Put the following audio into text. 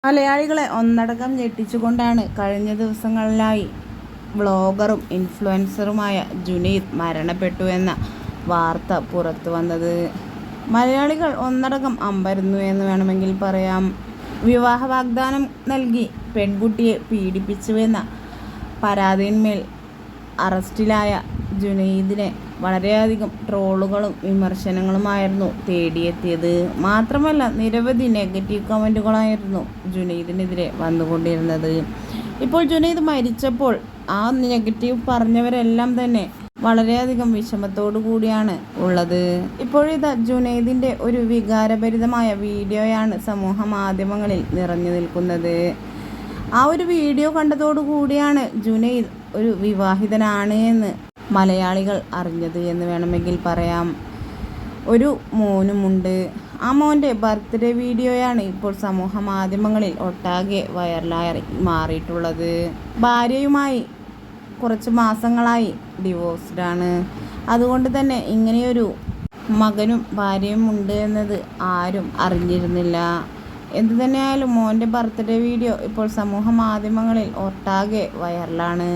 മലയാളികളെ ഒന്നടങ്കം ഞെട്ടിച്ചുകൊണ്ടാണ് കഴിഞ്ഞ ദിവസങ്ങളിലായി വ്ളോഗറും ഇൻഫ്ലുവൻസറുമായ ജുനൈദ് മരണപ്പെട്ടു എന്ന വാർത്ത പുറത്തു വന്നത്. മലയാളികൾ ഒന്നടങ്കം അമ്പരന്നു എന്ന് വേണമെങ്കിൽ പറയാം. വിവാഹ വാഗ്ദാനം നൽകി പെൺകുട്ടിയെ പീഡിപ്പിച്ചുവെന്ന പരാതിയിന്മേൽ അറസ്റ്റിലായ ജുനൈദിനെ വളരെയധികം ട്രോളുകളും വിമർശനങ്ങളുമായിരുന്നു തേടിയെത്തിയത്. മാത്രമല്ല നിരവധി നെഗറ്റീവ് കമൻറ്റുകളായിരുന്നു ജുനൈദിനെതിരെ വന്നുകൊണ്ടിരുന്നത്. ഇപ്പോൾ ജുനൈദ് മരിച്ചപ്പോൾ ആ നെഗറ്റീവ് പറഞ്ഞവരെല്ലാം തന്നെ വളരെയധികം വിഷമത്തോടു കൂടിയാണ് ഉള്ളത്. ഇപ്പോഴിതാ ജുനൈദിൻ്റെ ഒരു വികാരഭരിതമായ വീഡിയോയാണ് സമൂഹ മാധ്യമങ്ങളിൽ നിറഞ്ഞു നിൽക്കുന്നത്. ആ ഒരു വീഡിയോ കണ്ടതോടു കൂടിയാണ് ജുനൈദ് ഒരു വിവാഹിതനാണ് എന്ന് മലയാളികൾ അറിഞ്ഞത് എന്ന് വേണമെങ്കിൽ പറയാം. ഒരു മോനുമുണ്ട്. ആ മോൻ്റെ ബർത്ത്ഡേ വീഡിയോയാണ് ഇപ്പോൾ സമൂഹ മാധ്യമങ്ങളിൽ ഒട്ടാകെ വൈറലായി മാറിയിട്ടുള്ളത്. ഭാര്യയുമായി കുറച്ച് മാസങ്ങളായി ഡിവോഴ്സ്ഡാണ്. അതുകൊണ്ട് തന്നെ ഇങ്ങനെയൊരു മകനും ഭാര്യയും ഉണ്ട് എന്നത് ആരും അറിഞ്ഞിരുന്നില്ല. എന്തു തന്നെയായാലും മോൻ്റെ ബർത്ത്ഡേ വീഡിയോ ഇപ്പോൾ സമൂഹ മാധ്യമങ്ങളിൽ ഒട്ടാകെ വൈറലാണ്.